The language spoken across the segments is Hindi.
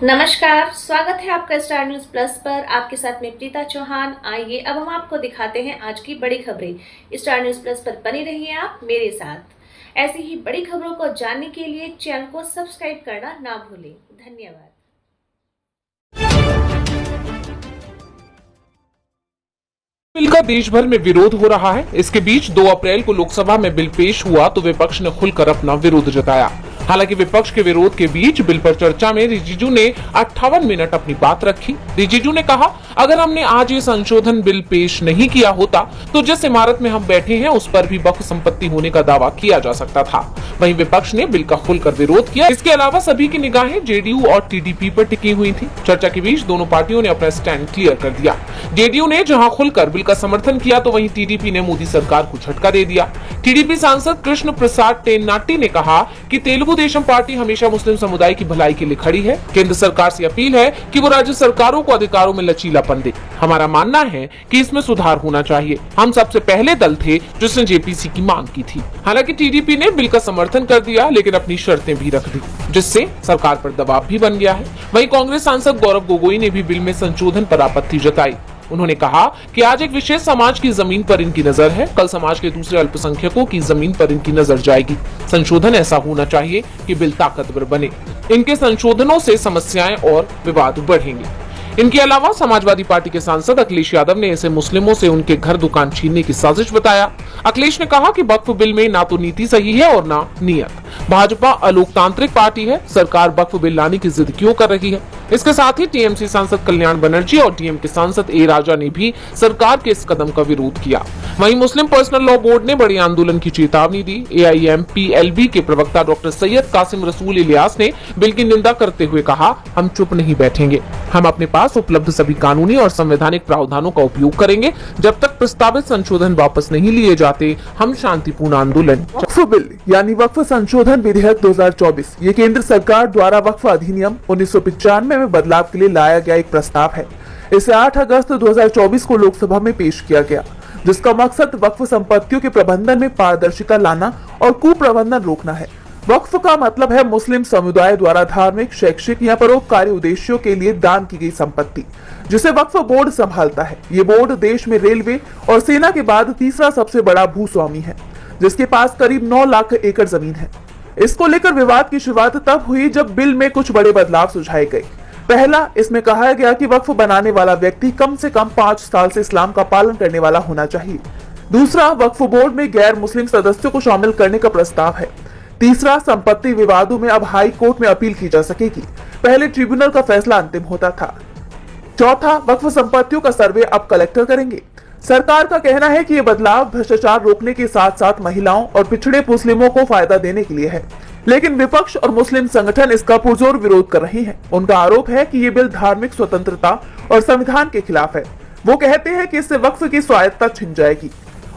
नमस्कार, स्वागत है आपका स्टार न्यूज प्लस पर। आपके साथ में प्रीता चौहान। आइए अब हम आपको दिखाते हैं आज की बड़ी खबरें। स्टार न्यूज प्लस पर बने रहिए आप मेरे साथ। ऐसी ही बड़ी खबरों को जानने के लिए चैनल को सब्सक्राइब करना ना भूलें। धन्यवाद। बिल का देश भर में विरोध हो रहा है। इसके बीच 2 अप्रैल को लोकसभा में बिल पेश हुआ तो विपक्ष ने खुलकर अपना विरोध जताया। हालांकि विपक्ष के विरोध के बीच बिल पर चर्चा में रिजिजू ने 58 मिनट अपनी बात रखी। रिजिजू ने कहा, अगर हमने आज ये संशोधन बिल पेश नहीं किया होता तो जिस इमारत में हम बैठे हैं उस पर भी वक्फ संपत्ति होने का दावा किया जा सकता था। वहीं विपक्ष ने बिल का खुलकर विरोध किया। इसके अलावा सभी की निगाहें जेडीयू और टीडीपी पर टिकी हुई थी। चर्चा के बीच दोनों पार्टियों ने अपना स्टैंड क्लियर कर दिया। जेडीयू ने जहां खुलकर बिल का समर्थन किया तो वहीं टीडीपी ने मोदी सरकार को झटका दे दिया। टीडीपी सांसद कृष्ण प्रसाद टेन्नाटी ने कहा कि तेलुगु देशम पार्टी हमेशा मुस्लिम समुदाय की भलाई के लिए खड़ी है। केंद्र सरकार से अपील है कि वो राज्य सरकारों को अधिकारों में लचीलापन दे। हमारा मानना है कि इसमें सुधार होना चाहिए। हम सबसे पहले दल थे जिसने जेपीसी की मांग की थी। हालांकि टीडीपी ने बिल का समर्थन कर दिया लेकिन अपनी शर्तें भी रख दी, जिससे सरकार पर दबाव भी बन गया है। वहीं कांग्रेस सांसद गौरव गोगोई ने भी बिल में संशोधन पर आपत्ति जताई। उन्होंने कहा कि आज एक विशेष समाज की जमीन पर इनकी नजर है, कल समाज के दूसरे अल्पसंख्यकों की जमीन पर इनकी नजर जाएगी। संशोधन ऐसा होना चाहिए कि बिल ताकतवर बने। इनके संशोधनों से समस्याएं और विवाद बढ़ेंगे। इनके अलावा समाजवादी पार्टी के सांसद अखिलेश यादव ने इसे मुस्लिमों से उनके घर दुकान छीनने की साजिश बताया। अखिलेश ने कहा कि वक्फ बिल में ना तो नीति सही है और ना नियत। भाजपा अलोकतांत्रिक पार्टी है, सरकार वक्फ बिल लाने की जिद क्यों कर रही है। इसके साथ ही टीएमसी सांसद कल्याण बनर्जी और डीएमके सांसद ए राजा ने भी सरकार के इस कदम का विरोध किया। वहीं मुस्लिम पर्सनल लॉ बोर्ड ने बड़े आंदोलन की चेतावनी दी। एआईएमपीएलबी के प्रवक्ता डॉक्टर सैयद कासिम रसूल इलियास ने बिल की निंदा करते हुए कहा, हम चुप नहीं बैठेंगे। हम अपने पास उपलब्ध सभी कानूनी और संवैधानिक प्रावधानों का उपयोग करेंगे। जब तक प्रस्तावित संशोधन वापस नहीं लिए जाते, हम शांतिपूर्ण आंदोलन। वक्फ बिल यानी वक्फ संशोधन विधेयक 2024 ये केंद्र सरकार द्वारा वक्फ अधिनियम 1995 में बदलाव के लिए लाया गया एक प्रस्ताव है। इसे 8 अगस्त 2024 को लोकसभा में पेश किया गया, जिसका मकसद वक्फ संपत्तियों के प्रबंधन में पारदर्शिता लाना और कुप्रबंधन रोकना है। वक्फ का मतलब है मुस्लिम समुदाय द्वारा धार्मिक, शैक्षिक या परोपकारी उद्देश्यों के लिए दान की गई संपत्ति, जिसे वक्फ बोर्ड संभालता है। ये बोर्ड देश में रेलवे और सेना के बाद तीसरा सबसे बड़ा भूस्वामी है, जिसके पास करीब 9 लाख एकड़ जमीन है। इसको लेकर विवाद की शुरुआत तब हुई जब बिल में कुछ बड़े बदलाव सुझाए गए। पहला, इसमें कहा गया कि वक्फ बनाने वाला व्यक्ति कम से कम 5 साल से इस्लाम का पालन करने वाला होना चाहिए। दूसरा, वक्फ बोर्ड में गैर मुस्लिम सदस्यों को शामिल करने का प्रस्ताव है। तीसरा, संपत्ति विवादों में अब हाई कोर्ट में अपील की जा सकेगी, पहले ट्रिब्यूनल का फैसला अंतिम होता था। चौथा, वक्फ संपत्तियों का सर्वे अब कलेक्टर करेंगे। सरकार का कहना है कि ये बदलाव भ्रष्टाचार रोकने के साथ साथ महिलाओं और पिछड़े मुस्लिमों को फायदा देने के लिए है, लेकिन विपक्ष और मुस्लिम संगठन इसका पुरजोर विरोध कर रहे हैं। उनका आरोप है कि ये बिल धार्मिक स्वतंत्रता और संविधान के खिलाफ है। वो कहते हैं कि इससे वक्फ की स्वायत्तता छिन जाएगी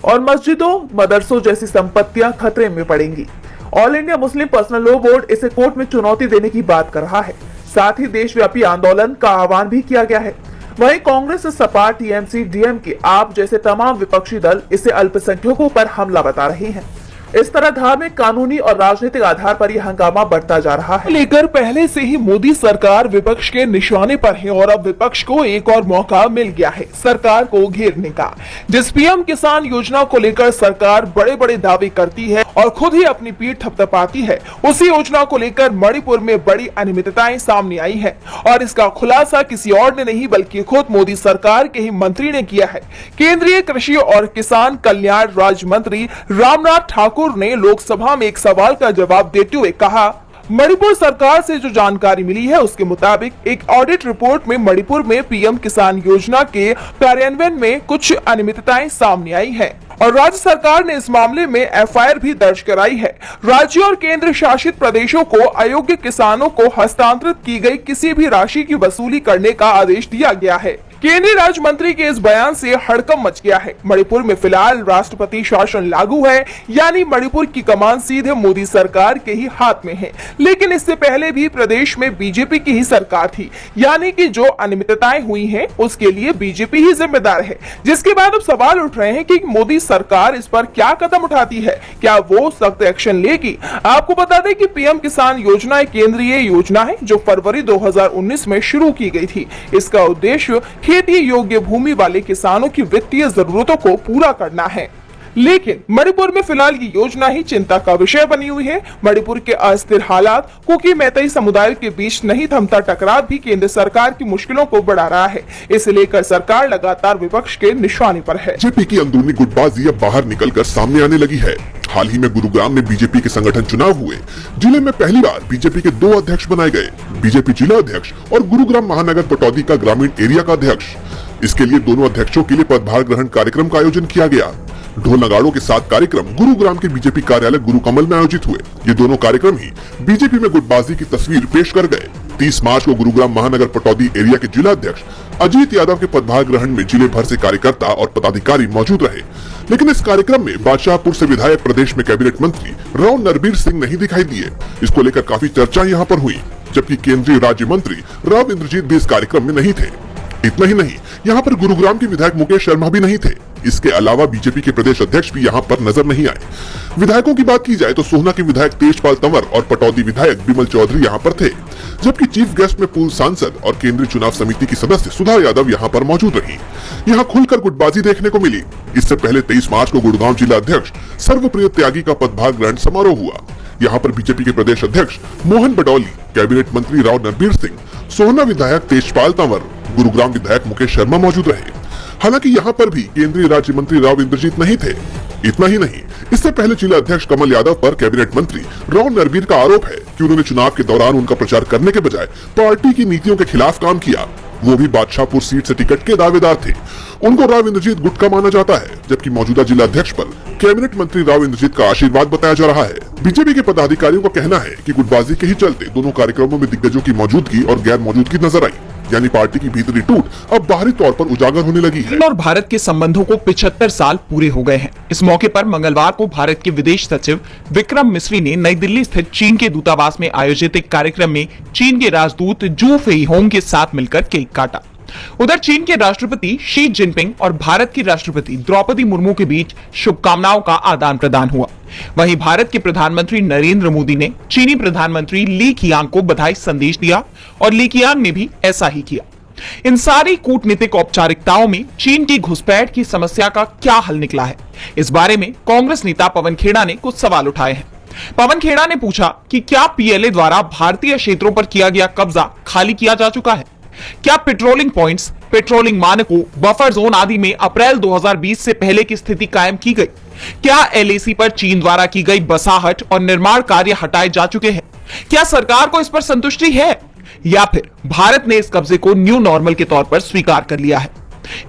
और मस्जिदों, मदरसों जैसी संपत्तियां खतरे में पड़ेंगी। All India Muslim personal law board इसे कोर्ट में चुनौती देने की बात कर रहा है। साथ ही देशव्यापी आंदोलन का आह्वान भी किया गया है। वहीं कांग्रेस, सपा, टीएमसी, डीएमके, आप जैसे तमाम विपक्षी दल इसे अल्पसंख्यकों पर हमला बता रहे हैं। इस तरह धार्मिक, कानूनी और राजनीतिक आधार पर यह हंगामा बढ़ता जा रहा है। लेकर पहले से ही मोदी सरकार विपक्ष के निशाने पर है और अब विपक्ष को एक और मौका मिल गया है सरकार को घेरने का। जिस पीएम किसान योजना को लेकर सरकार बड़े बड़े दावे करती है और खुद ही अपनी पीठ थपथपाती है, उसी योजना को लेकर मणिपुर में बड़ी अनियमितताएं सामने आई है और इसका खुलासा किसी और ने नहीं बल्कि खुद मोदी सरकार के ही मंत्री ने किया है। केंद्रीय कृषि और किसान कल्याण राज्य मंत्री रामनाथ ठाकुर ने लोकसभा में एक सवाल का जवाब देते हुए कहा, मणिपुर सरकार से जो जानकारी मिली है उसके मुताबिक एक ऑडिट रिपोर्ट में मणिपुर में पीएम किसान योजना के कार्यान्वयन में कुछ अनियमितताएं सामने आई है और राज्य सरकार ने इस मामले में एफआईआर भी दर्ज कराई है। राज्य और केंद्र शासित प्रदेशों को अयोग्य किसानों को हस्तांतरित की गई किसी भी राशि की वसूली करने का आदेश दिया गया है। केंद्रीय राज्य मंत्री के इस बयान से हड़कंप मच गया है। मणिपुर में फिलहाल राष्ट्रपति शासन लागू है, यानी मणिपुर की कमान सीधे मोदी सरकार के ही हाथ में है। लेकिन इससे पहले भी प्रदेश में बीजेपी की ही सरकार थी, यानी कि जो अनियमितताएं हुई हैं उसके लिए बीजेपी ही जिम्मेदार है। जिसके बाद अब सवाल उठ रहे हैं कि मोदी सरकार इस पर क्या कदम उठाती है, क्या वो सख्त एक्शन लेगी। आपको बता दें कि पीएम किसान योजना एक केंद्रीय योजना है जो फरवरी 2019 में शुरू की गई थी। इसका उद्देश्य खेती योग्य भूमि वाले किसानों की वित्तीय जरूरतों को पूरा करना है। लेकिन मणिपुर में फिलहाल ये योजना ही चिंता का विषय बनी हुई है। मणिपुर के अस्थिर हालात, कुकी मैतेई समुदाय के बीच नहीं थमता टकराव भी केंद्र सरकार की मुश्किलों को बढ़ा रहा है। इसे लेकर सरकार लगातार विपक्ष के निशाने पर है। बीजेपी की अंदरूनी गुटबाजी अब बाहर निकलकर सामने आने लगी है। हाल ही में गुरुग्राम में बीजेपी के संगठन चुनाव हुए। जिले में पहली बार बीजेपी के 2 अध्यक्ष बनाए गए, बीजेपी जिला अध्यक्ष और गुरुग्राम महानगर पटौदी का ग्रामीण एरिया का अध्यक्ष। इसके लिए दोनों अध्यक्षों के लिए पदभार ग्रहण कार्यक्रम का आयोजन किया गया। ढोल नगाड़ों के साथ कार्यक्रम गुरुग्राम के बीजेपी कार्यालय गुरु कमल में आयोजित हुए। ये दोनों कार्यक्रम ही बीजेपी में गुटबाजी की तस्वीर पेश कर गए। 30 मार्च को गुरुग्राम महानगर पटौदी एरिया के जिला अध्यक्ष अजीत यादव के पदभार ग्रहण में जिले भर से कार्यकर्ता और पदाधिकारी मौजूद रहे। लेकिन इस कार्यक्रम में बादशाहपुर से विधायक प्रदेश में कैबिनेट मंत्री राव नरबीर सिंह नहीं दिखाई दिए। इसको लेकर काफी चर्चा यहाँ पर हुई, जबकि केंद्रीय राज्य मंत्री राव इंद्रजीत भी इस कार्यक्रम में नहीं थे। इतना ही नहीं, यहाँ पर गुरुग्राम के विधायक मुकेश शर्मा भी नहीं थे। इसके अलावा बीजेपी के प्रदेश अध्यक्ष भी यहाँ पर नजर नहीं आए। विधायकों की बात की जाए तो सोहना के विधायक तेजपाल तंवर और पटौदी विधायक बिमल चौधरी यहाँ पर थे, जबकि चीफ गेस्ट में पूर्व सांसद और केंद्रीय चुनाव समिति की सदस्य सुधा यादव यहाँ पर मौजूद रही। यहाँ खुलकर गुटबाजी देखने को मिली। इससे पहले 23 मार्च को गुड़गांव जिला अध्यक्ष सर्वप्रिय त्यागी का पदभार ग्रहण समारोह हुआ। यहाँ पर बीजेपी के प्रदेश अध्यक्ष मोहन बडौली, कैबिनेट मंत्री राव नरबीर सिंह, सोहना विधायक तेजपाल तंवर, गुरुग्राम विधायक मुकेश शर्मा मौजूद रहे। हालांकि यहाँ पर भी केंद्रीय राज्य मंत्री राव इंद्रजीत नहीं थे। इतना ही नहीं, इससे पहले जिला अध्यक्ष कमल यादव पर कैबिनेट मंत्री राव नरबीर का आरोप है कि उन्होंने चुनाव के दौरान उनका प्रचार करने के बजाय पार्टी की नीतियों के खिलाफ काम किया। वो भी बादशाहपुर सीट से टिकट के दावेदार थे। उनको राव इंद्रजीत गुट का माना जाता है, जबकि मौजूदा जिला अध्यक्ष पर कैबिनेट मंत्री राव इंद्रजीत का आशीर्वाद बताया जा रहा है। बीजेपी के पदाधिकारियों का कहना है कि गुटबाजी के ही चलते दोनों कार्यक्रमों में दिग्गजों की मौजूदगी और गैर मौजूदगी नजर आई, यानी पार्टी की भीतरी टूट अब बाहरी तौर पर उजागर होने लगी है। चीन और भारत के संबंधों को 75 साल पूरे हो गए हैं। इस मौके पर मंगलवार को भारत के विदेश सचिव विक्रम मिस्री ने नई दिल्ली स्थित चीन के दूतावास में आयोजित एक कार्यक्रम में चीन के राजदूत जू फेई होंग के साथ मिलकर केक काटा। उधर चीन के राष्ट्रपति शी जिनपिंग और भारत की राष्ट्रपति द्रौपदी मुर्मू के बीच शुभकामनाओं का आदान प्रदान हुआ। वहीं भारत के प्रधानमंत्री नरेंद्र मोदी ने चीनी प्रधानमंत्री ली कियांग को बधाई संदेश दिया और ली कियांग ने भी ऐसा ही किया। इन सारी कूटनीतिक औपचारिकताओं में चीन की घुसपैठ की समस्या का क्या हल निकला है, इस बारे में कांग्रेस नेता पवन खेड़ा ने कुछ सवाल उठाए हैं। पवन खेड़ा ने पूछा कि क्या पीएलए द्वारा भारतीय क्षेत्रों पर किया गया कब्जा खाली किया जा चुका है? क्या पेट्रोलिंग पॉइंट्स, पेट्रोलिंग मानकों, बफर जोन आदि में अप्रैल 2020 से पहले की स्थिति कायम की गई? क्या एलएसी पर चीन द्वारा की गई बसाहट और निर्माण कार्य हटाए जा चुके हैं? क्या सरकार को इस पर संतुष्टि है या फिर भारत ने इस कब्जे को न्यू नॉर्मल के तौर पर स्वीकार कर लिया है?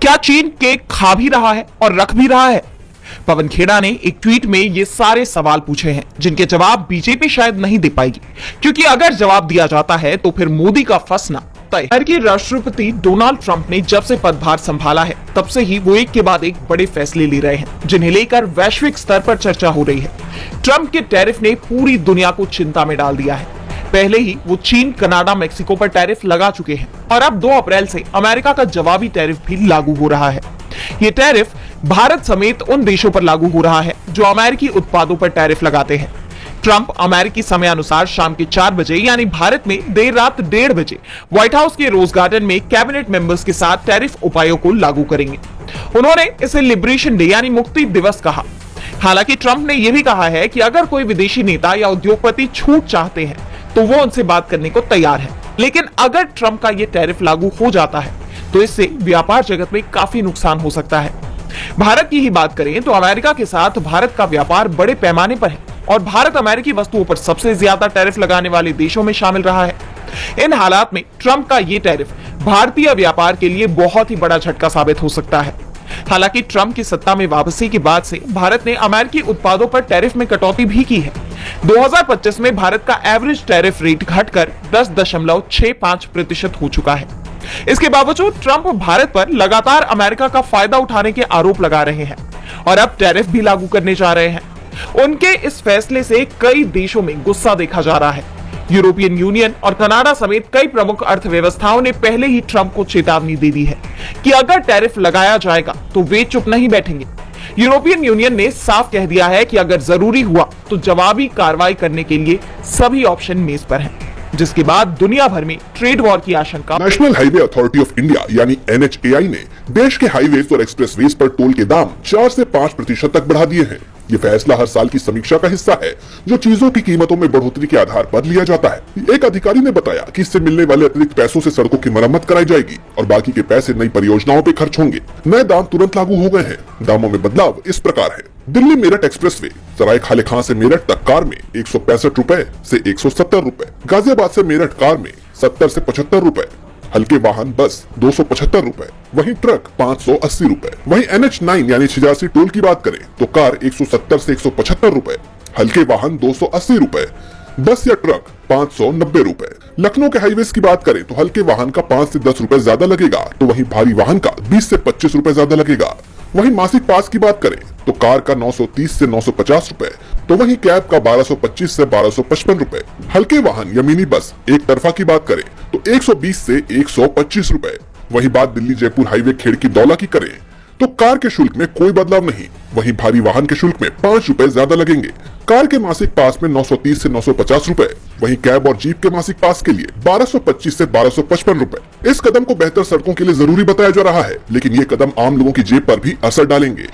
क्या चीन केक खा भी रहा है और रख भी रहा है? पवन खेड़ा ने एक ट्वीट में ये सारे सवाल पूछे हैं, जिनके जवाब बीजेपी शायद नहीं दे पाएगी, क्योंकि अगर जवाब दिया जाता है तो फिर मोदी का फंसना तय। अमेरिकी राष्ट्रपति डोनाल्ड ट्रंप ने जब से पदभार संभाला है तब से ही वो एक के बाद एक बड़े फैसले ले रहे हैं, जिन्हें लेकर वैश्विक स्तर पर चर्चा हो रही है। ट्रंप के टैरिफ ने पूरी दुनिया को चिंता में डाल दिया है। पहले ही वो चीन, कनाडा, मेक्सिको पर टैरिफ लगा चुके हैं और अब 2 अप्रैल से अमेरिका का जवाबी टैरिफ भी लागू हो रहा है। ये टैरिफ भारत समेत उन देशों पर लागू हो रहा है जो अमेरिकी उत्पादों पर टैरिफ लगाते हैं। ट्रंप अमेरिकी समय अनुसार शाम के 4 बजे यानी भारत में देर रात 1:30 बजे व्हाइट हाउस के रोज गार्डन में कैबिनेट मेंबर्स के साथ टैरिफ उपायों को लागू करेंगे। उन्होंने इसे लिबरेशन डे यानी मुक्ति दिवस कहा। हालांकि ट्रंप ने यह भी कहा है कि अगर कोई विदेशी नेता या उद्योगपति छूट चाहते हैं तो वो उनसे बात करने को तैयार है। लेकिन अगर ट्रंप का यह टैरिफ लागू हो जाता है तो इससे व्यापार जगत में काफी नुकसान हो सकता है। भारत की ही बात करें तो अमेरिका के साथ भारत का व्यापार बड़े पैमाने पर है और भारत अमेरिकी वस्तुओं पर सबसे ज्यादा टैरिफ लगाने वाले देशों में शामिल रहा है। इन हालात में ट्रंप का ये टैरिफ भारतीय व्यापार के लिए बहुत ही बड़ा झटका साबित हो सकता है। हालांकि ट्रंप की सत्ता में वापसी के बाद से भारत ने अमेरिकी उत्पादों पर टैरिफ में कटौती भी की है। 2025 में भारत का एवरेज टैरिफ रेट घटकर 10.65% हो चुका है। इसके बावजूद ट्रंप भारत पर लगातार अमेरिका का फायदा उठाने के आरोप लगा रहे हैं और अब टैरिफ भी लागू करने जा रहे हैं। उनके इस फैसले से कई देशों में गुस्सा देखा जा रहा है। यूरोपियन यूनियन और कनाडा समेत कई प्रमुख अर्थव्यवस्थाओं ने पहले ही ट्रंप को चेतावनी दे दी है कि अगर टैरिफ लगाया जाएगा तो वे चुप नहीं बैठेंगे। यूरोपियन यूनियन ने साफ कह दिया है कि अगर जरूरी हुआ तो जवाबी कार्रवाई करने के लिए सभी ऑप्शन मेज पर हैं, जिसके बाद दुनिया भर में ट्रेड वॉर की आशंका। National highway authority of India यानी NHAI ने देश के हाईवेज और एक्सप्रेसवेज पर टोल के दाम 4 से 5% तक बढ़ा दिए हैं। ये फैसला हर साल की समीक्षा का हिस्सा है जो चीजों की कीमतों में बढ़ोतरी के आधार पर लिया जाता है। एक अधिकारी ने बताया कि इससे मिलने वाले अतिरिक्त पैसों से सड़कों की मरम्मत कराई जाएगी और बाकी के पैसे नई परियोजनाओं पे खर्च होंगे। नए दाम तुरंत लागू हो गए हैं। दामों में बदलाव इस प्रकार है। दिल्ली मेरठ एक्सप्रेसवे सराय खाले खां से मेरठ तक कार में 165 रुपए से 170 रुपए, गाजियाबाद से मेरठ कार में 70 से 75 रुपए, हल्के वाहन बस 275 रुपए, वहीं ट्रक 580 रुपए। वहीं NH9 यानी 86 टोल की बात करें तो कार 170 से 175 रुपए, हल्के वाहन 280 रुपए, बस या ट्रक 590 रुपए। लखनऊ के हाईवेज की बात करें तो हल्के वाहन का 5 से 10 रुपए ज्यादा लगेगा, तो वहीं भारी वाहन का 20 से 25 रुपए ज्यादा लगेगा। वहीं मासिक पास की बात करें तो कार का 930 से 950 रुपए, तो वहीं कैब का 1225 से 1255 रुपए। हल्के वाहन या मिनी बस एक तरफा की बात करें तो 120 से 125 रुपए। वहीं बात दिल्ली जयपुर हाईवे खेड़की दौला की करें तो कार के शुल्क में कोई बदलाव नहीं, वहीं भारी वाहन के शुल्क में 5 रुपए ज्यादा लगेंगे। कार के मासिक पास में 930 से 950 रुपए, वहीं कैब और जीप के मासिक पास के लिए 1225 से 1255 रुपए। इस कदम को बेहतर सड़कों के लिए जरूरी बताया जा रहा है, लेकिन ये कदम आम लोगों की जेब पर भी असर डालेंगे।